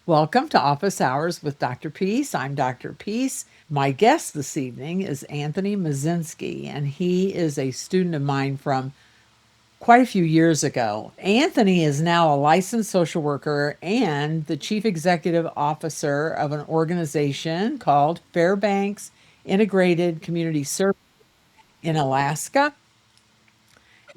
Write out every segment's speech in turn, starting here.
Welcome to Office Hours with Dr. Peace. I'm Dr. Peace. My guest this evening is Anthony Mosinski, and he is a student of mine from quite a few years ago. Anthony is now a licensed social worker and the chief executive officer of an organization called Fairbanks Integrated Community Service in Alaska.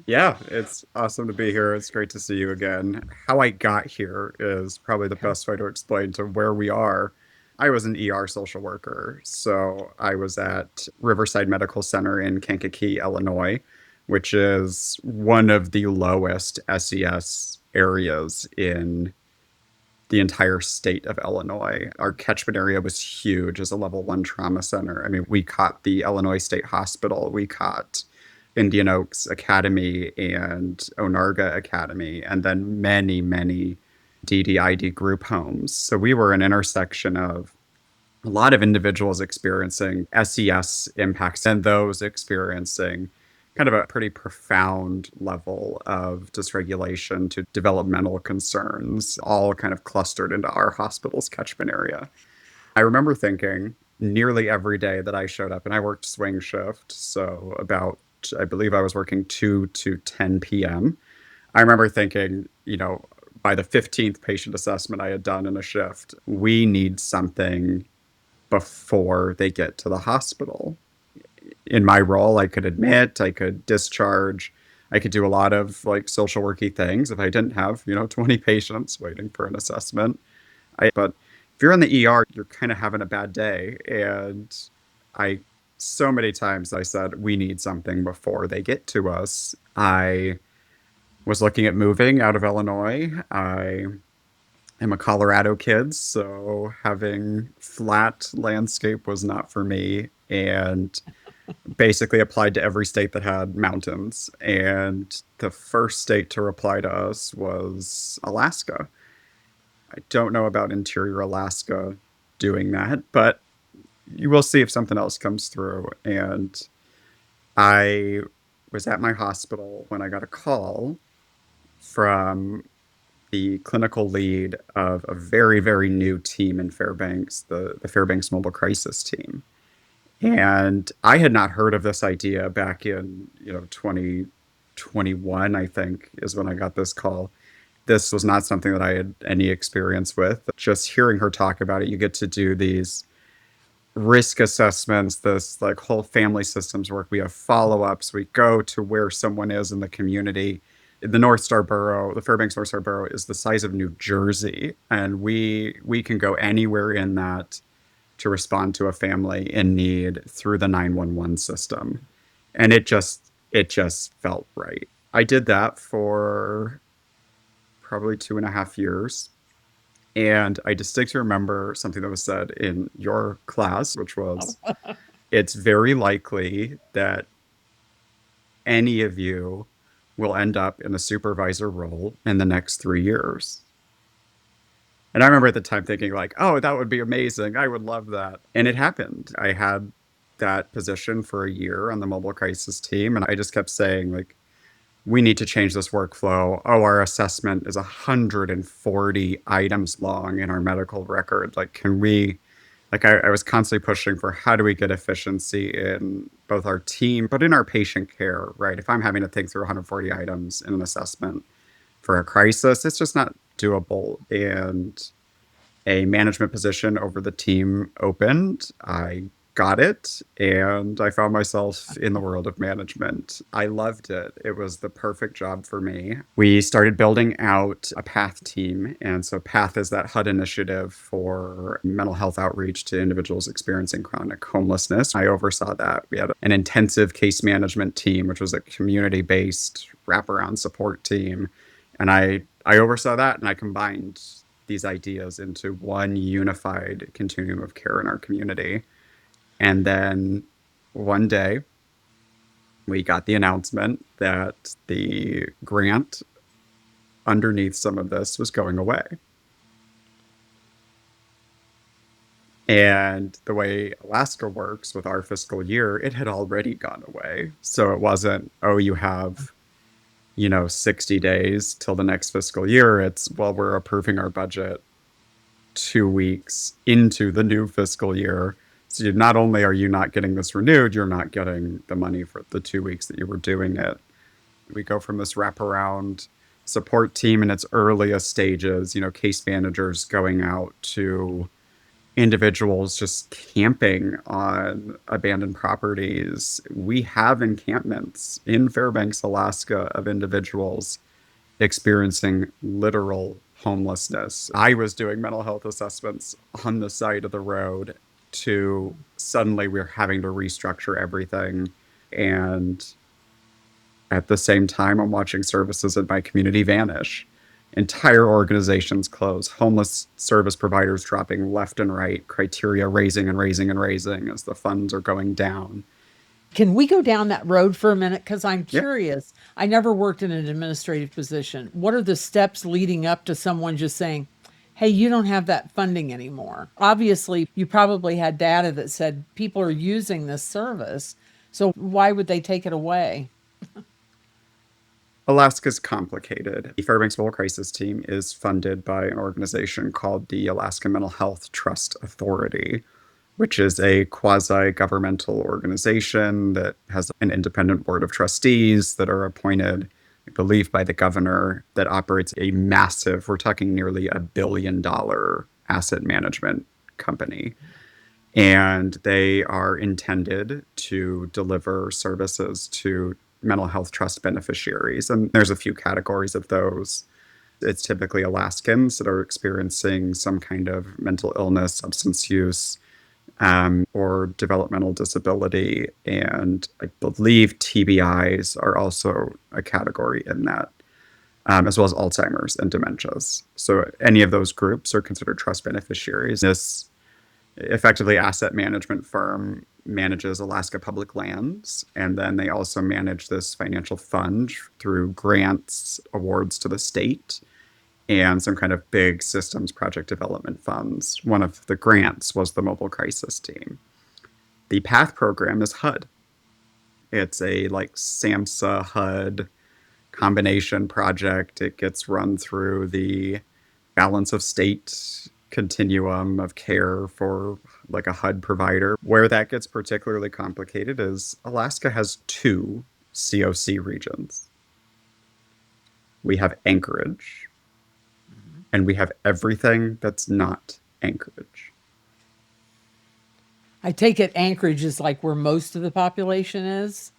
Yeah, it's awesome to be here. It's great to see you again. How I got here is probably the Okay. best way to explain to where we are. I was an ER social worker, so I was at Riverside Medical Center in Kankakee, Illinois, which is one of the lowest SES areas in the entire state of Illinois. Our catchment area was huge as a level one trauma center. I mean, we caught the Illinois State Hospital, we caught Indian Oaks Academy and Onarga Academy, and then many, many DDID group homes. So we were an intersection of a lot of individuals experiencing SES impacts and those experiencing kind of a pretty profound level of dysregulation to developmental concerns, all kind of clustered into our hospital's catchment area. I remember thinking nearly every day that I showed up, and I worked swing shift, so about, I believe I was working 2 to 10 p.m. I remember thinking, by the 15th patient assessment I had done in a shift, we need something before they get to the hospital. In my role, I could admit, I could discharge, I could do a lot of like social worky things if I didn't have, 20 patients waiting for an assessment. But if you're in the ER, you're kind of having a bad day. And I, so many times I said, we need something before they get to us. I was looking at moving out of Illinois. I am a Colorado kid, so having flat landscape was not for me. And basically applied to every state that had mountains. And the first state to reply to us was Alaska. I don't know about interior Alaska doing that, but you will see if something else comes through. And I was at my hospital when I got a call from the clinical lead of a very, very new team in Fairbanks, the Fairbanks Mobile Crisis Team. And I had not heard of this idea back in, 2021, I think, is when I got this call. This was not something that I had any experience with. Just hearing her talk about it, you get to do these risk assessments, this like whole family systems work. We have follow-ups. We go to where someone is in the community. The North Star Borough, the Fairbanks North Star Borough is the size of New Jersey, and we can go anywhere in that to respond to a family in need through the 911 system. And it just felt right. I did that for probably 2.5 years. And I distinctly remember something that was said in your class, which was, it's very likely that any of you will end up in a supervisor role in the next 3 years. And I remember at the time thinking like, oh, that would be amazing. I would love that. And it happened. I had that position for a year on the mobile crisis team. And I just kept saying like, we need to change this workflow. Oh, our assessment is 140 items long in our medical record. Like, can we, like, I was constantly pushing for how do we get efficiency in both our team, but in our patient care, right? If I'm having to think through 140 items in an assessment for a crisis, it's just not doable. And a management position over the team opened. I got it and I found myself in the world of management. I loved it. It was the perfect job for me. We started building out a PATH team. And so PATH is that HUD initiative for mental health outreach to individuals experiencing chronic homelessness. I oversaw that. We had an intensive case management team, which was a community-based wraparound support team. And I oversaw that and I combined these ideas into one unified continuum of care in our community. And then one day we got the announcement that the grant underneath some of this was going away. And the way Alaska works with our fiscal year, it had already gone away. So it wasn't, oh, you have 60 days till the next fiscal year. It's, well, we're approving our budget 2 weeks into the new fiscal year. So not only are you not getting this renewed, you're not getting the money for the 2 weeks that you were doing it. We go from this wraparound support team in its earliest stages, case managers going out to individuals just camping on abandoned properties. We have encampments in Fairbanks, Alaska, of individuals experiencing literal homelessness. I was doing mental health assessments on the side of the road to suddenly we're having to restructure everything. And at the same time, I'm watching services in my community vanish. Entire organizations close, homeless service providers dropping left and right, criteria raising and raising and raising as the funds are going down. Can we go down that road for a minute? Because I'm Yeah. curious. I never worked in an administrative position. What are the steps leading up to someone just saying, hey, you don't have that funding anymore? Obviously, you probably had data that said people are using this service. So why would they take it away? Alaska's complicated. The Fairbanks Mobile Crisis Team is funded by an organization called the Alaskan Mental Health Trust Authority, which is a quasi governmental organization that has an independent board of trustees that are appointed, I believe, by the governor, that operates a massive, we're talking nearly $1 billion asset management company. And they are intended to deliver services to mental health trust beneficiaries. And there's a few categories of those. It's typically Alaskans that are experiencing some kind of mental illness, substance use, or developmental disability. And I believe TBIs are also a category in that, as well as Alzheimer's and dementias. So any of those groups are considered trust beneficiaries. This effectively asset management firm manages Alaska public lands, and then they also manage this financial fund through grants, awards to the state, and some kind of big systems project development funds. One of the grants was the Mobile Crisis Team. The PATH program is HUD. It's a like SAMHSA HUD combination project. It gets run through the balance of state continuum of care for like a HUD provider. Where that gets particularly complicated is Alaska has two COC regions. We have Anchorage, and we have everything that's not Anchorage. I take it Anchorage is like where most of the population is.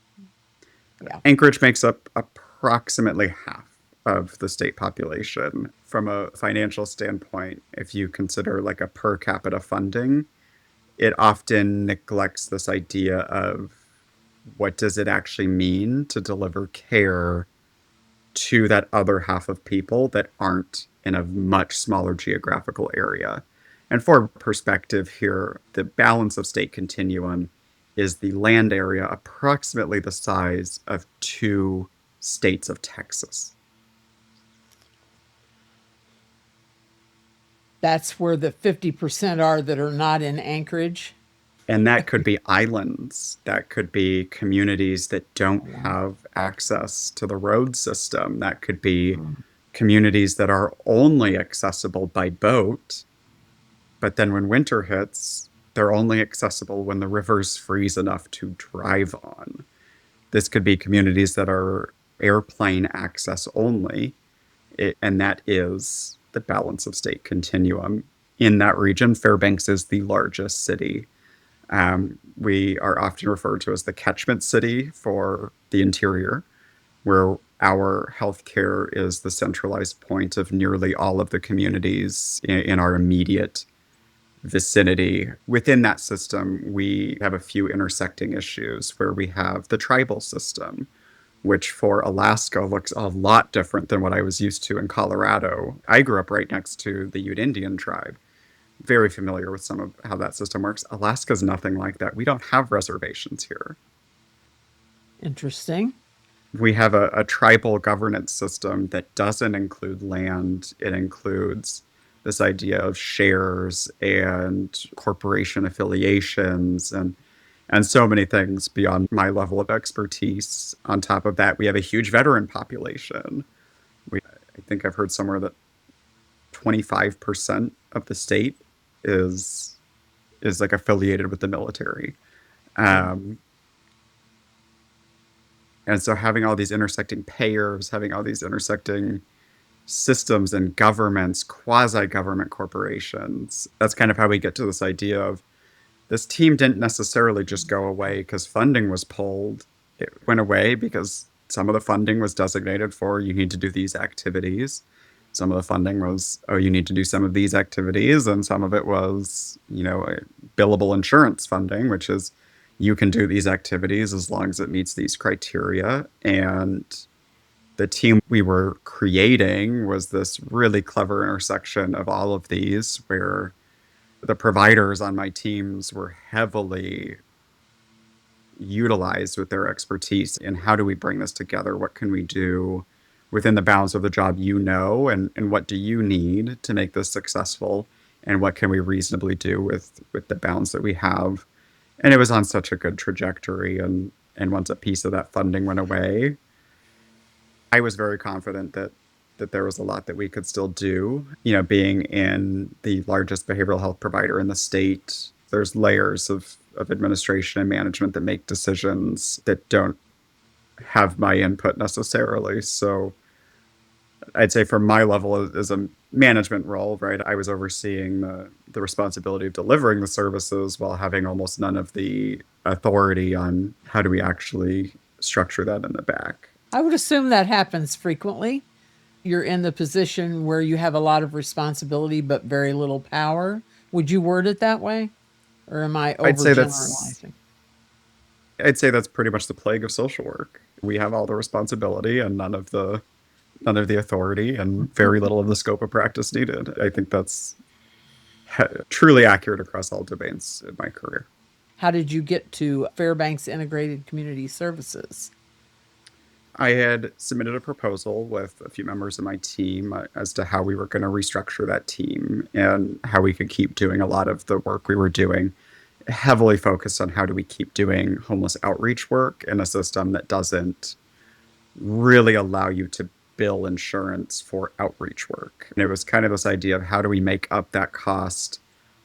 Yeah. Anchorage makes up approximately half of the state population. From a financial standpoint, if you consider like a per capita funding, it often neglects this idea of what does it actually mean to deliver care to that other half of people that aren't in a much smaller geographical area. And for perspective here, the balance of state continuum is the land area approximately the size of two states of Texas. That's where the 50% are that are not in Anchorage. And that could be islands, that could be communities that don't Yeah. have access to the road system, that could be communities that are only accessible by boat. But then when winter hits, they're only accessible when the rivers freeze enough to drive on. This could be communities that are airplane access only, and that is the balance of state continuum. In that region, Fairbanks is the largest city. We are often referred to as the catchment city for the interior, where our healthcare is the centralized point of nearly all of the communities in our immediate vicinity. Within that system, we have a few intersecting issues where we have the tribal system, which for Alaska looks a lot different than what I was used to in Colorado. I grew up right next to the Ute Indian tribe. Very familiar with some of how that system works. Alaska's nothing like that. We don't have reservations here. Interesting. We have a tribal governance system that doesn't include land. It includes this idea of shares and corporation affiliations. And and so many things beyond my level of expertise. On top of that, we have a huge veteran population. I think I've heard somewhere that 25% of the state is is like affiliated with the military. Wow. Um, and so having all these intersecting payers, having all these intersecting systems and governments, quasi-government corporations, that's kind of how we get to this idea of this team didn't necessarily just go away because funding was pulled. It went away because some of the funding was designated for you need to do these activities. Some of the funding was, oh, you need to do some of these activities. And some of it was, billable insurance funding, which is you can do these activities as long as it meets these criteria. And the team we were creating was this really clever intersection of all of these where the providers on my teams were heavily utilized with their expertise in how do we bring this together? What can we do within the bounds of the job and what do you need to make this successful? And what can we reasonably do with the bounds that we have? And it was on such a good trajectory. And once a piece of that funding went away, I was very confident that there was a lot that we could still do. Being in the largest behavioral health provider in the state, there's layers of administration and management that make decisions that don't have my input necessarily. So I'd say from my level as a management role, right, I was overseeing the responsibility of delivering the services while having almost none of the authority on how do we actually structure that in the back. I would assume that happens frequently. You're in the position where you have a lot of responsibility but very little power. Would you word it that way? Or am I I'd say that's overgeneralizing? I'd say that's pretty much the plague of social work. We have all the responsibility and none of the authority and very little of the scope of practice needed. I think that's truly accurate across all domains in my career. How did you get to Fairbanks Integrated Community Services? I had submitted a proposal with a few members of my team as to how we were going to restructure that team and how we could keep doing a lot of the work we were doing, heavily focused on how do we keep doing homeless outreach work in a system that doesn't really allow you to bill insurance for outreach work. And it was kind of this idea of how do we make up that cost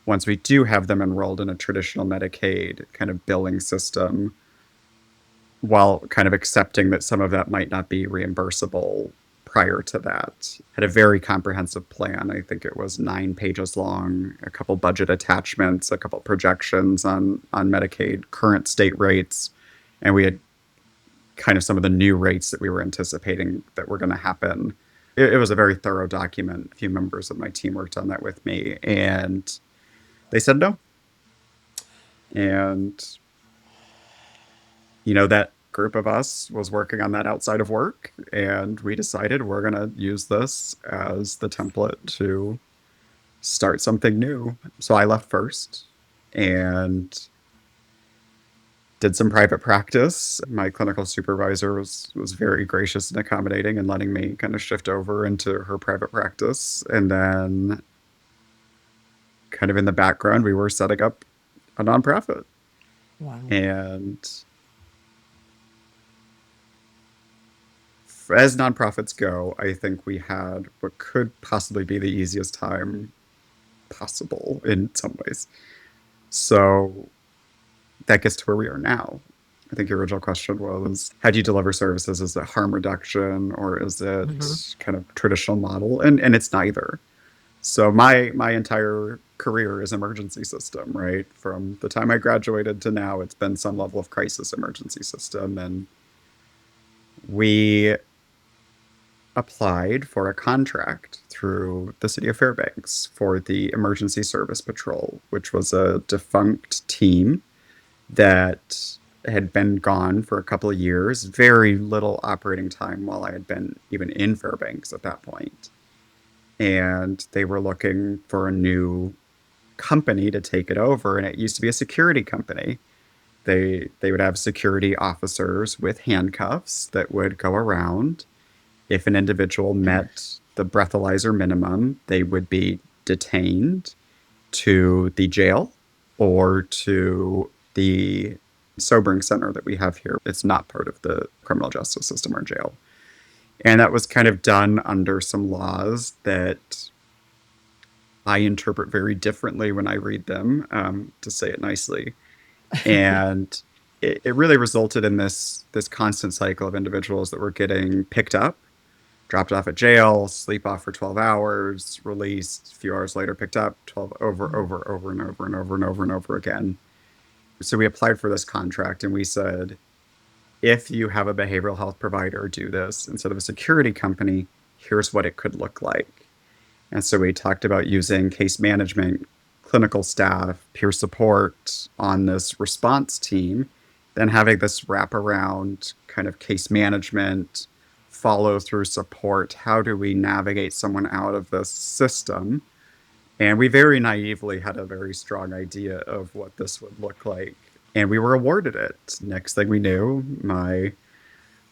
once we do have them enrolled in a traditional Medicaid kind of billing system while kind of accepting that some of that might not be reimbursable prior to that. Had a very comprehensive plan. I think it was 9 pages long, a couple budget attachments, a couple projections on Medicaid current state rates, and we had kind of some of the new rates that we were anticipating that were going to happen. It was a very thorough document. A few members of my team worked on that with me, and they said no. And that group of us was working on that outside of work, and we decided we're going to use this as the template to start something new. So I left first and did some private practice. My clinical supervisor was very gracious and accommodating and letting me kind of shift over into her private practice. And then kind of in the background, we were setting up a nonprofit. Wow. And as nonprofits go, I think we had what could possibly be the easiest time possible in some ways. So that gets to where we are now. I think your original question was, how do you deliver services? Is it harm reduction or is Hmm. it kind of traditional model? And it's neither. So my entire career is emergency system, right? From the time I graduated to now, it's been some level of crisis emergency system. And we applied for a contract through the city of Fairbanks for the Emergency Service Patrol, which was a defunct team that had been gone for a couple of years, very little operating time while I had been even in Fairbanks at that point. And they were looking for a new company to take it over, and it used to be a security company. They would have security officers with handcuffs that would go around. If an individual met the breathalyzer minimum, they would be detained to the jail or to the sobering center that we have here. It's not part of the criminal justice system or jail. And that was kind of done under some laws that I interpret very differently when I read them, to say it nicely. And it really resulted in this constant cycle of individuals that were getting picked up, dropped off at jail, sleep off for 12 hours, released, a few hours later picked up, 12 over and over and over and over and over again. So we applied for this contract and we said, if you have a behavioral health provider do this instead of a security company, here's what it could look like. And so we talked about using case management, clinical staff, peer support on this response team, then having this wraparound kind of case management, follow through support. How do we navigate someone out of this system? And we very naively had a very strong idea of what this would look like. And we were awarded it. Next thing we knew, my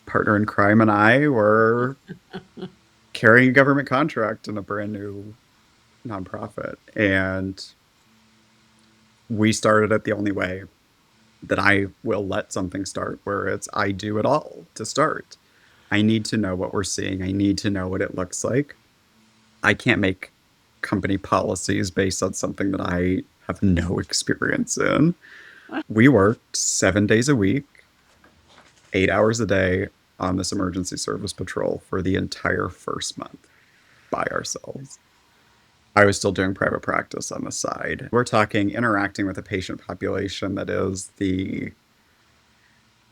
partner in crime and I were carrying a government contract in a brand new nonprofit. And we started it the only way that I will let something start, where it's I do it all to start. I need to know what we're seeing. I need to know what it looks like. I can't make company policies based on something that I have no experience in. We worked 7 days a week, 8 hours a day on this emergency service patrol for the entire first month by ourselves. I was still doing private practice on the side. We're talking interacting with a patient population that is the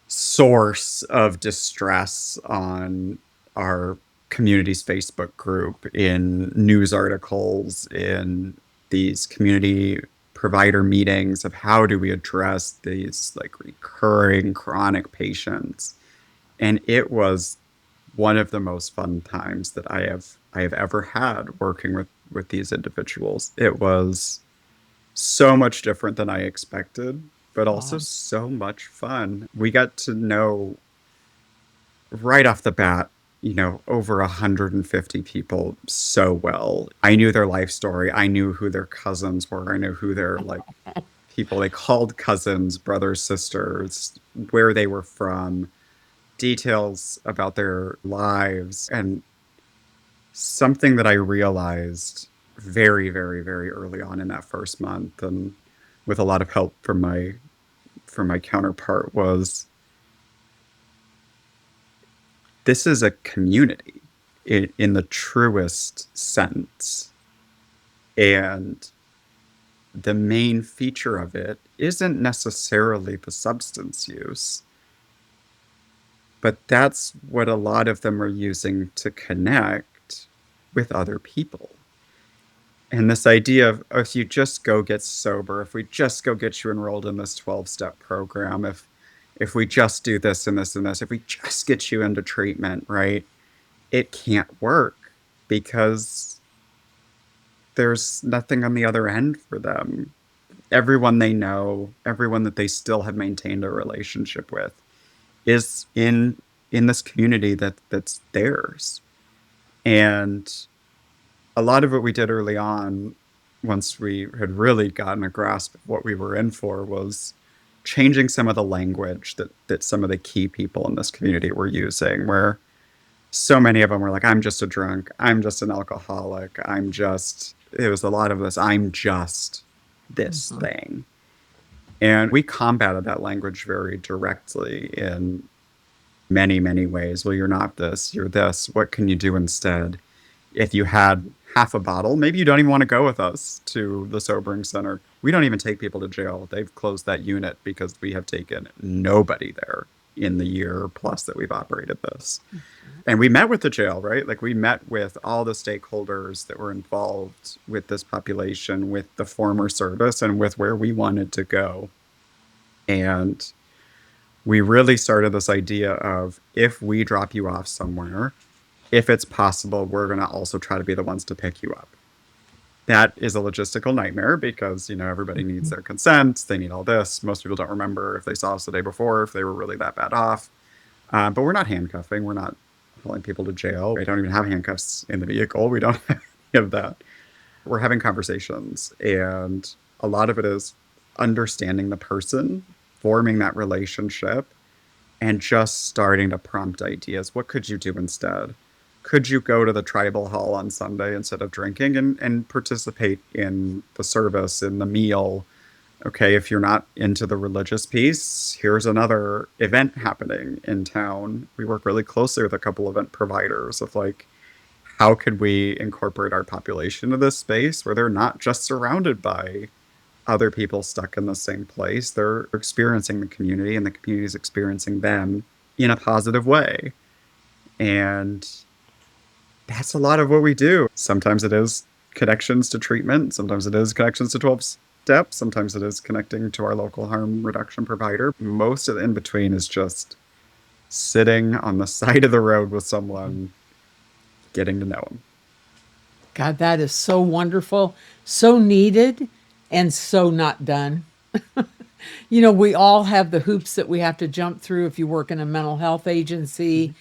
source of distress on our community's Facebook group, in news articles, in these community provider meetings of how do we address these like recurring chronic patients. And it was one of the most fun times that I have ever had working with these individuals. It was so much different than I expected, but also Wow. so much fun. We got to know right off the bat, over 150 people so well. I knew their life story. I knew who their cousins were. I knew who their like people they called cousins, brothers, sisters, where they were from, details about their lives. And something that I realized very, very, very early on in that first month, and with a lot of help from my counterpart, was this is a community in the truest sense. And the main feature of it isn't necessarily the substance use, but that's what a lot of them are using to connect with other people. And this idea of, if you just go get sober, if we just go get you enrolled in this 12-step program, if we just do this and this and this, if we just get you into treatment, right? It can't work because there's nothing on the other end for them. Everyone they know, everyone that they still have maintained a relationship with, is in this community that's theirs. And a lot of what we did early on, once we had really gotten a grasp of what we were in for, was changing some of the language that some of the key people in this community were using, where so many of them were like, I'm just a drunk, I'm just an alcoholic, it was a lot of this, I'm just this Mhm. thing. And we combated that language very directly in many, many ways. Well, you're not this, you're this. What can you do instead? If you had half a bottle, maybe you don't even want to go with us to the sobering center. We don't even take people to jail. They've closed that unit because we have taken nobody there in the year plus that we've operated this. And we met with the jail, right? Like we met with all the stakeholders that were involved with this population, with the former service, and with where we wanted to go. And we really started this idea of, if we drop you off somewhere, if it's possible, we're going to also try to be the ones to pick you up. That is a logistical nightmare because, everybody needs their consent. They need all this. Most people don't remember if they saw us the day before, if they were really that bad off. But we're not handcuffing. We're not hauling people to jail. We don't even have handcuffs in the vehicle. We don't have any of that. We're having conversations. And a lot of it is understanding the person forming that relationship and just starting to prompt ideas. What could you do instead? Could you go to the tribal hall on Sunday instead of drinking and participate in the service, in the meal? Okay, if you're not into the religious piece, here's another event happening in town. We work really closely with a couple event providers of like, how could we incorporate our population into this space where they're not just surrounded by other people stuck in the same place? They're experiencing the community and the community is experiencing them in a positive way. And that's a lot of what we do. Sometimes it is connections to treatment, sometimes it is connections to 12 steps, sometimes it is connecting to our local harm reduction provider. Most of the in between is just sitting on the side of the road with someone, getting to know them. God, that is so wonderful, so needed, and so not done. We all have the hoops that we have to jump through if you work in a mental health agency. Mhm.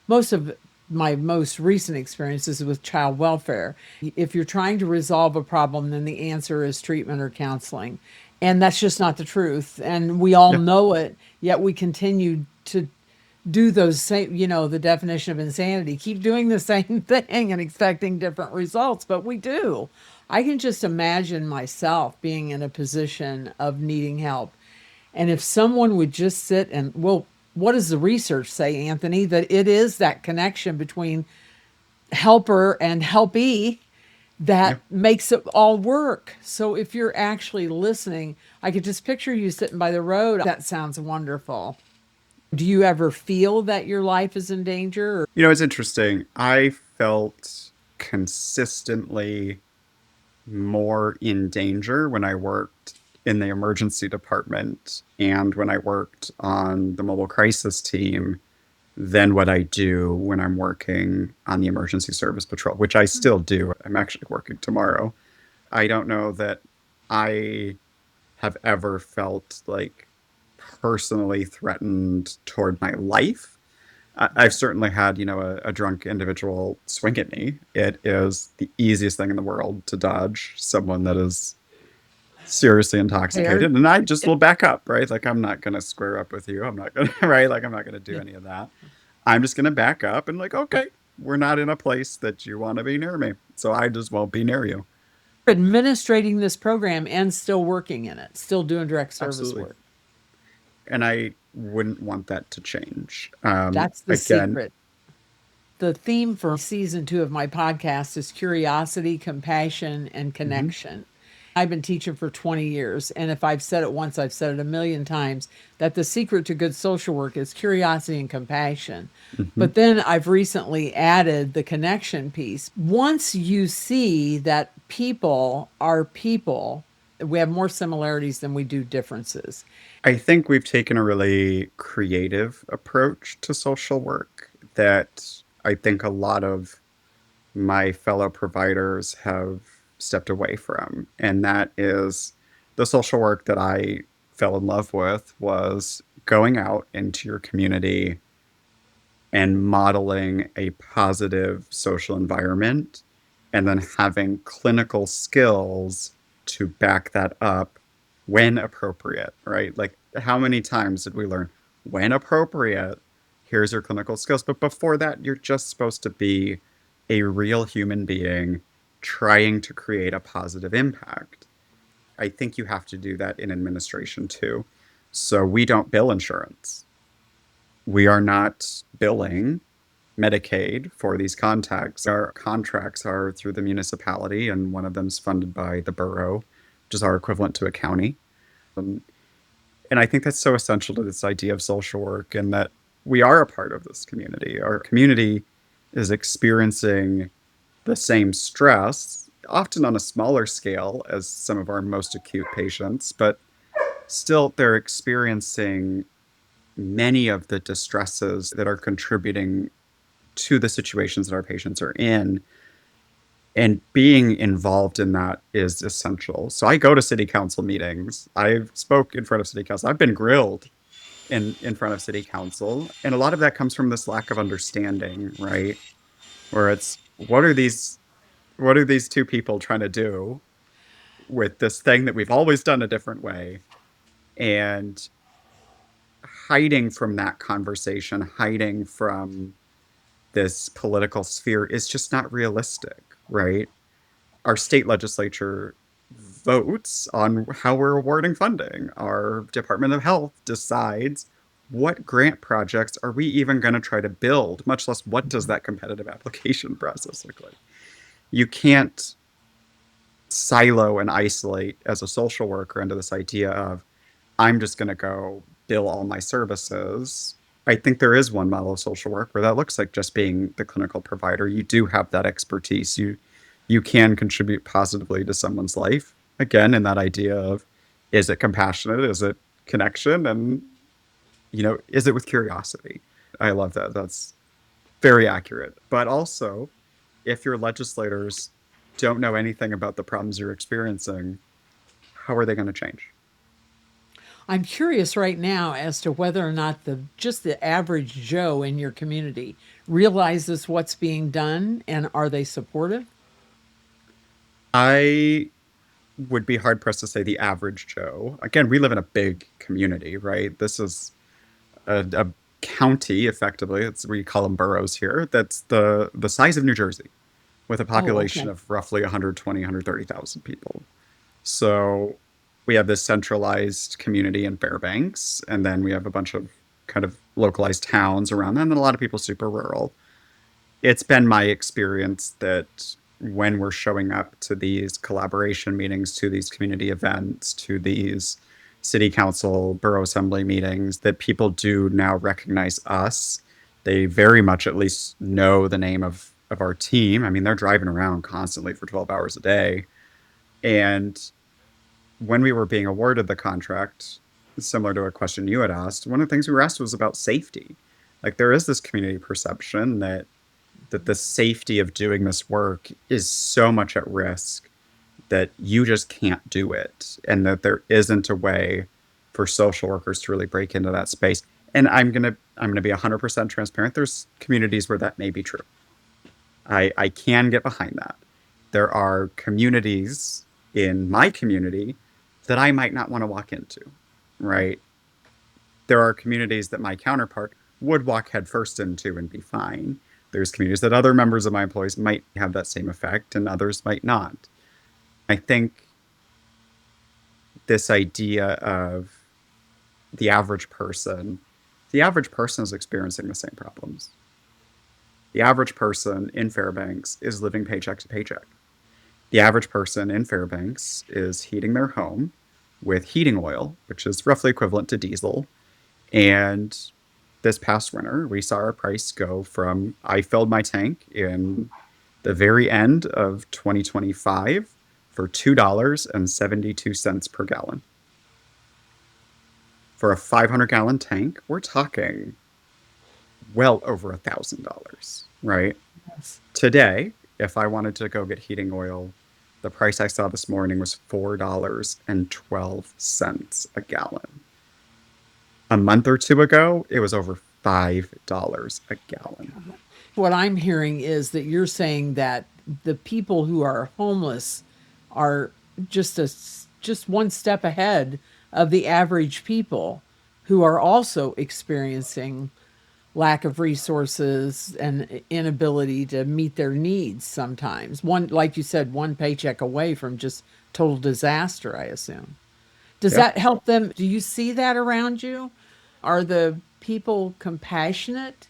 Most of my most recent experiences with child welfare. If you're trying to resolve a problem, then the answer is treatment or counseling. And that's just not the truth. And we all Yeah. know it, yet we continue to do those same, the definition of insanity, keep doing the same thing and expecting different results. But we do. I can just imagine myself being in a position of needing help. And if someone would just sit and, well, what does the research say, Anthony? That it is that connection between helper and helpee Yeah. that makes it all work. So if you're actually listening, I could just picture you sitting by the road. That sounds wonderful. Do you ever feel that your life is in danger? Or You know, it's interesting. I felt consistently more in danger when I worked in the emergency department and when I worked on the mobile crisis team than what I do when I'm working on the emergency service patrol, which I still do. I'm actually working tomorrow. I don't know that I have ever felt like personally threatened toward my life. I've certainly had, a drunk individual swing at me. It is the easiest thing in the world to dodge someone that is seriously paired? intoxicated. And I just will back up, right? Like, I'm not going to square up with you. I'm not going to, right? Like, I'm not going to do any of that. I'm just going to back up and, like, okay, we're not in a place that you want to be near me. So I just won't be near you. Administrating this program and still working in it, still doing direct service Absolutely. work. And I wouldn't want that to change. That's the Again, secret. The theme for season 2 of my podcast is curiosity, compassion, and mhm, connection. I've been teaching for 20 years, and if I've said it once, I've said it a million times that the secret to good social work is curiosity and compassion. mhm. But then I've recently added the connection piece. Once you see that people are people, we have more similarities than we do differences. I think we've taken a really creative approach to social work that I think a lot of my fellow providers have stepped away from. And that is the social work that I fell in love with was going out into your community and modeling a positive social environment and then having clinical skills to back that up when appropriate, right? Like, how many times did we learn when appropriate, here's your clinical skills? But before that, you're just supposed to be a real human being trying to create a positive impact. I think you have to do that in administration too. So we don't bill insurance. We are not billing Medicaid for these contacts. Our contracts are through the municipality, and one of them is funded by the borough, which is our equivalent to a county. Um, and I think that's so essential to this idea of social work and that we are a part of this community. Our community is experiencing the same stress, often on a smaller scale as some of our most acute patients, but still they're experiencing many of the distresses that are contributing to the situations that our patients are in. And being involved in that is essential. So I go to city council meetings. I've spoke in front of city council. I've been grilled in front of city council. And a lot of that comes from this lack of understanding, right? Where it's what are these two people trying to do with this thing that we've always done a different way? And hiding from that conversation, hiding from this political sphere is just not realistic, right? Our state legislature votes on how we're awarding funding. Our Department of Health decides what grant projects are we even going to try to build, much less what does that competitive application process look like. You can't silo and isolate as a social worker into this idea of I'm just going to go bill all my services. I think there is one model of social work where that looks like just being the clinical provider. You do have that expertise. You can contribute positively to someone's life. Again, in that idea of is it compassionate? Is it connection? And is it with curiosity? I love that. That's very accurate. But also, if your legislators don't know anything about the problems you're experiencing, how are they going to change? I'm curious right now as to whether or not the average Joe in your community realizes what's being done and are they supportive? I would be hard pressed to say the average Joe. Again, we live in a big community, right? This is a county, effectively. We call them boroughs here. That's the size of New Jersey, with a Oh, population okay. of roughly 120, 130,000 people. So we have this centralized community in Fairbanks, and then we have a bunch of kind of localized towns around that, and then a lot of people super rural. It's been my experience that when we're showing up to these collaboration meetings, to these community events, to these city council, borough assembly meetings, that people do now recognize us. They very much at least know the name of our team. I mean, they're driving around constantly for 12 hours a day. And when we were being awarded the contract, similar to a question you had asked, one of the things we were asked was about safety. Like there is this community perception that the safety of doing this work is so much at risk that you just can't do it and that there isn't a way for social workers to really break into that space. And I'm going to be 100% transparent. There's communities where that may be true. I can get behind that. There are communities in my community that I might not want to walk into, right? There are communities that my counterpart would walk headfirst into and be fine. There's communities that other members of my employees might have that same effect and others might not. I think this idea of the average person, the average person is experiencing the same problems. The average person in Fairbanks is living paycheck to paycheck. The average person in Fairbanks is heating their home with heating oil, which is roughly equivalent to diesel. And this past winter, we saw our price go from I filled my tank in the very end of 2025 for $2.72 per gallon. For a 500-gallon tank, we're talking well over $1,000, right? Yes. Today, if I wanted to go get heating oil, the price I saw this morning was $4.12 a gallon. A month or two ago, it was over $5 a gallon. What I'm hearing is that you're saying that the people who are homeless are just one step ahead of the average people who are also experiencing lack of resources and inability to meet their needs sometimes. One, like you said, one paycheck away from just total disaster, I assume. Does Yeah. that help them? Do you see that around you? Are the people compassionate?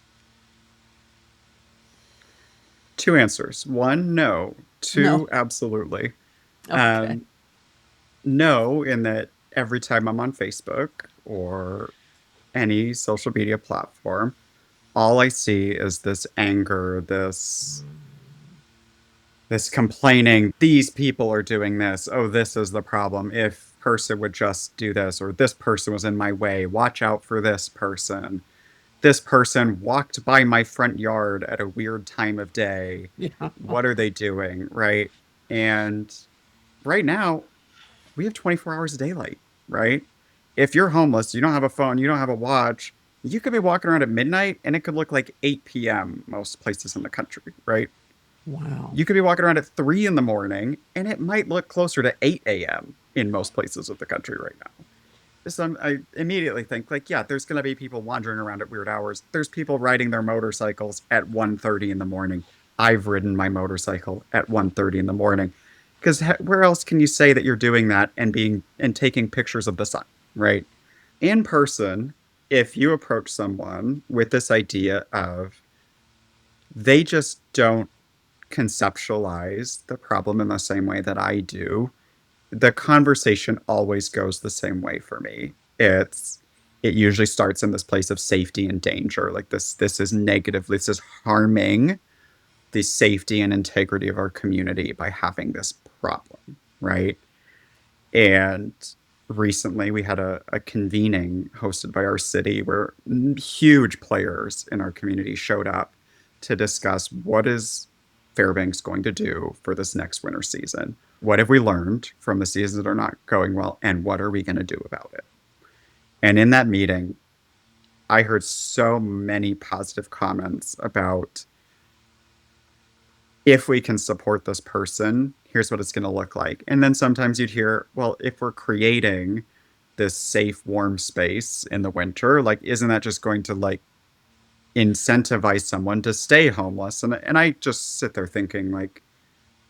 Two answers. One, no. No. Two, absolutely. Okay. Um, no, in that every time I'm on Facebook or any social media platform, all I see is this anger, this complaining, these people are doing this. Oh, this is the problem. If person would just do this, or this person was in my way, watch out for this person. This person walked by my front yard at a weird time of day. Yeah. What are they doing? Right. And right now, we have 24 hours of daylight, right? If you're homeless, you don't have a phone, you don't have a watch, you could be walking around at midnight and it could look like 8 p.m. most places in the country, right? Wow. You could be walking around at 3 in the morning and it might look closer to 8 a.m. in most places of the country right now. I immediately think like, yeah, there's going to be people wandering around at weird hours. There's people riding their motorcycles at 1:30 in the morning. I've ridden my motorcycle at 1:30 in the morning. Because where else can you say that you're doing that and being and taking pictures of the sun, right? In person, if you approach someone with this idea of they just don't conceptualize the problem in the same way that I do, the conversation always goes the same way for me. It usually starts in this place of safety and danger. Like this is negative. This is harming the safety and integrity of our community by having this problem, right? And recently we had a convening hosted by our city where huge players in our community showed up to discuss what is Fairbanks going to do for this next winter season. What have we learned from the seasons that are not going well, and what are we going to do about it? And in that meeting, I heard so many positive comments about if we can support this person, here's what it's going to look like. And then sometimes you'd hear, well, if we're creating this safe, warm space in the winter, like, isn't that just going to like incentivize someone to stay homeless? And I just sit there thinking, like,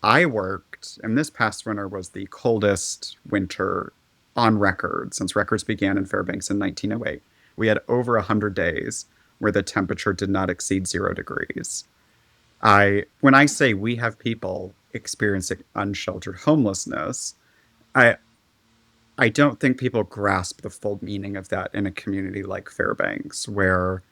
I worked, and this past winter was the coldest winter on record since records began in Fairbanks in 1908. We had over 100 days where the temperature did not exceed 0 degrees. When I say we have people experiencing unsheltered homelessness, I I don't think people grasp the full meaning of that in a community like Fairbanks, where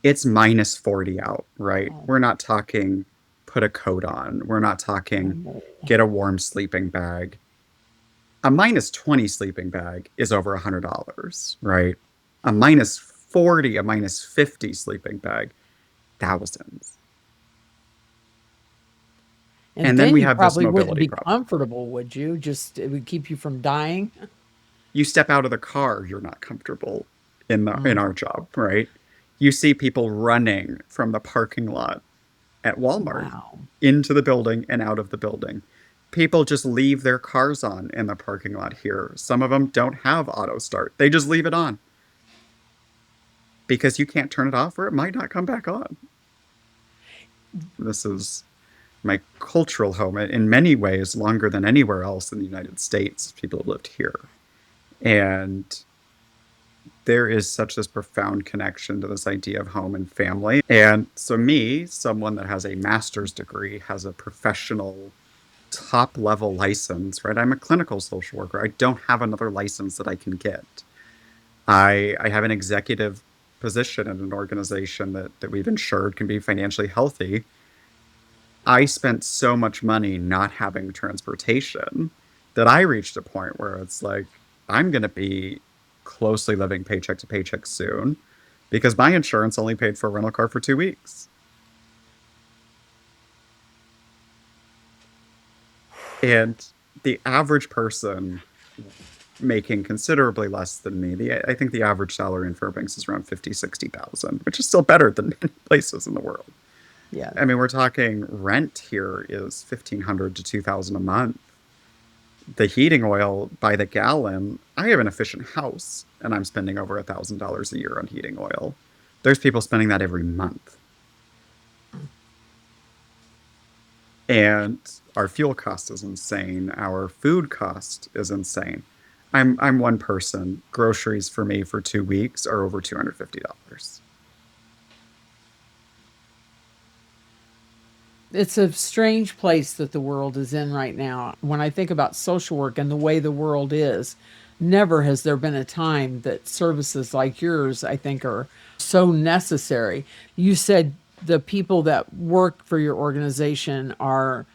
it's minus 40 out, right? Oh, We're not talking put a coat on. We're not talking oh, get a warm sleeping bag. A minus 20 sleeping bag is over $100, right? A minus 40, a minus 50 sleeping bag, thousands. and And then then we you have this probably wouldn't mobility be problem. comfortable, would you? Just it would keep you from dying. You step out of the car, you're not comfortable in Mm, our job, right? You see people running from the parking lot at Walmart wow. into the building and out of the building. People just leave their cars on in the parking lot here. Some of them don't have auto start. They just leave it on because you can't turn it off or it might not come back on. This is my cultural home in many ways longer than anywhere else in the United States. People have lived here. And there is such this profound connection to this idea of home and family. And so, me, someone that has a master's degree, has a professional top level license, right? I'm a clinical social worker. I don't have another license that I can get. I have an executive position in an organization that we've ensured can be financially healthy. I spent so much money not having transportation that I reached a point where it's like, I'm going to be closely living paycheck to paycheck soon because my insurance only paid for a rental car for 2 weeks. And the average person making considerably less than me, I think the average salary in Fairbanks is around 50, 60,000, which is still better than many places in the world. Yeah. I mean, we're talking rent here is 1,500 to 2,000 a month. The heating oil by the gallon, I have an efficient house and I'm spending over $1,000 a year on heating oil. There's people spending that every month. And our fuel cost is insane. Our food cost is insane. I'm one person. Groceries for me for 2 weeks are over $250. It's a strange place that the world is in right now. When I think about social work and the way the world is, never has there been a time that services like yours, I think, are so necessary. You said the people that work for your organization are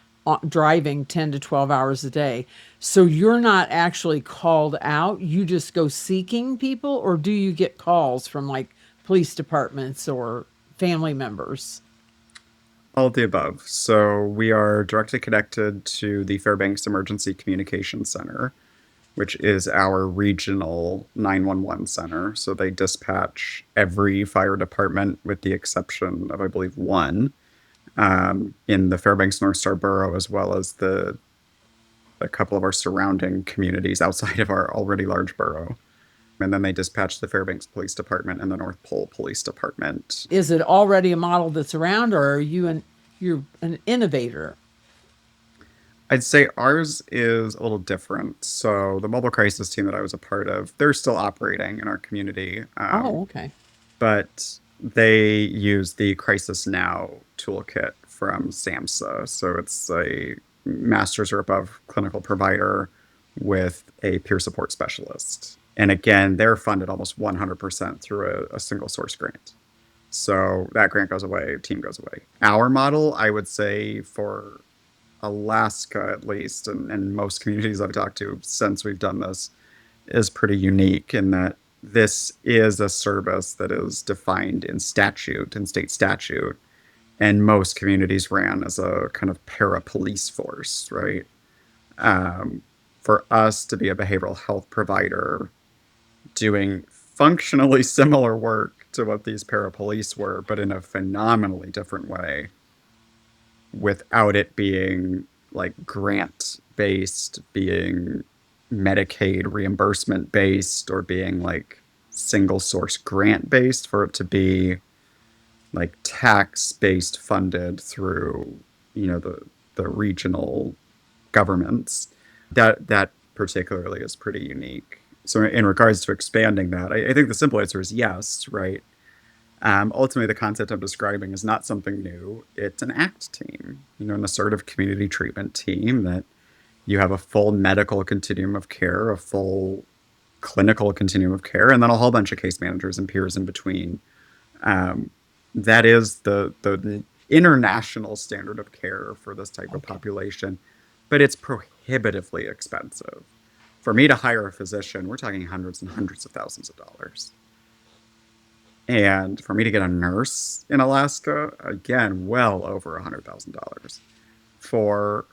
driving 10 to 12 hours a day. So you're not actually called out, you just go seeking people, or do you get calls from like police departments or family members? All of the above. So we are directly connected to the Fairbanks Emergency Communications Center, which is our regional 911 center. So they dispatch every fire department with the exception of, I believe, one in the Fairbanks North Star borough, as well as a couple of our surrounding communities outside of our already large borough. And then they dispatch the Fairbanks Police Department and the North Pole Police Department. Is it already a model that's around, or are you're an innovator? I'd say ours is a little different. So the mobile crisis team that I was a part of, they're still operating in our community, Oh, okay. but they use the Crisis Now toolkit from SAMHSA. So it's a master's or above clinical provider with a peer support specialist. And again, they're funded almost 100% through a single source grant. So that grant goes away, team goes away. Our model, I would say, for Alaska at least, and most communities I've talked to since we've done this, is pretty unique in that this is a service that is defined in statute, in state statute, and most communities ran as a kind of para police force, right? Um, for us to be a behavioral health provider doing functionally similar work to what these para police were, but in a phenomenally different way, without it being like grant based, being Medicaid reimbursement based, or being like single source grant based, for it to be like tax based funded through, the regional governments. That particularly is pretty unique. So in regards to expanding that, I think the simple answer is yes, right? Ultimately, the concept I'm describing is not something new. It's an ACT team, an assertive community treatment team that you have a full medical continuum of care, a full clinical continuum of care, and then a whole bunch of case managers and peers in between. Um, that is the international standard of care for this type of Okay. population, but it's prohibitively expensive. For me to hire a physician, we're talking hundreds and hundreds of thousands of dollars. And for me to get a nurse in Alaska, again, well over $100,000. For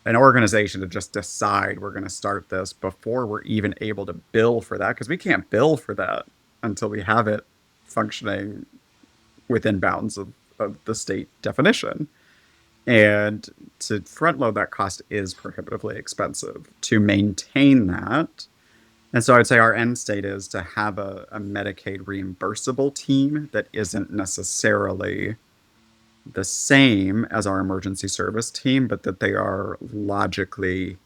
an organization to just decide we're going to start this before we're even able to bill for that, because we can't bill for that until we have it functioning within bounds of the state definition. And to front load that cost is prohibitively expensive. To maintain that, and so I'd say our end state is to have a Medicaid reimbursable team that isn't necessarily the same as our emergency service team, but that they are logically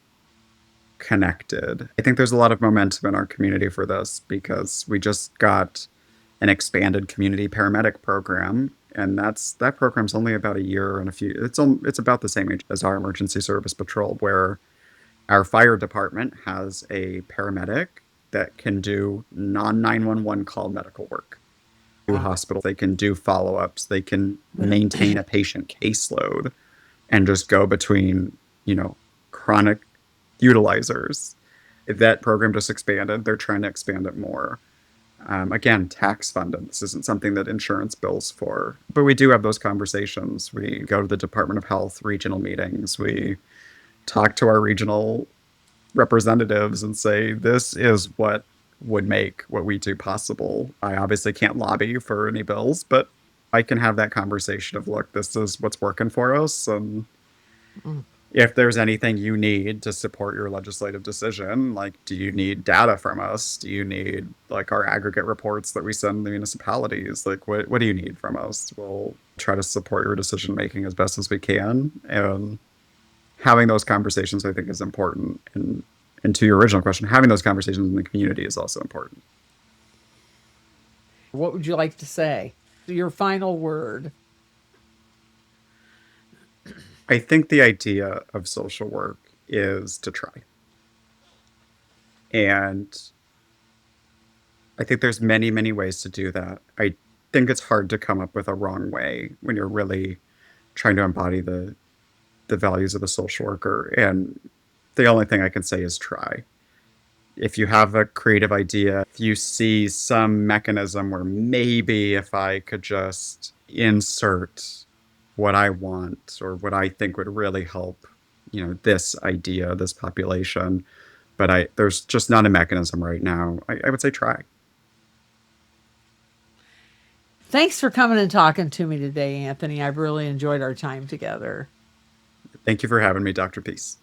connected. I think there's a lot of momentum in our community for this because we just got an expanded community paramedic program, and that program's only about a year and a few. It's about the same age as our emergency service patrol, where our fire department has a paramedic that can do non 911 call medical work. Do Wow. hospitals, they can do follow ups, they can maintain a patient caseload and just go between, chronic utilizers. That program just expanded. They're trying to expand it more. Again, tax funded. This isn't something that insurance bills for, but we do have those conversations. We go to the Department of Health regional meetings. We talk to our regional representatives and say, this is what would make what we do possible. I obviously can't lobby for any bills, but I can have that conversation of, look, this is what's working for us. And Mm. if there's anything you need to support your legislative decision, like, do you need data from us? Do you need like our aggregate reports that we send the municipalities? Like, what do you need from us? We'll try to support your decision making as best as we can. And having those conversations, I think, is important. And to your original question, having those conversations in the community is also important. What would you like to say? Your final word. I think the idea of social work is to try. And I think there's many, many ways to do that. I think it's hard to come up with a wrong way when you're really trying to embody the values of a social worker. And the only thing I can say is try. If you have a creative idea, if you see some mechanism where maybe if I could just insert what I want or what I think would really help, this idea, this population, but there's just not a mechanism right now. I would say try. Thanks for coming and talking to me today, Anthony. I've really enjoyed our time together. Thank you for having me, Dr. Peace.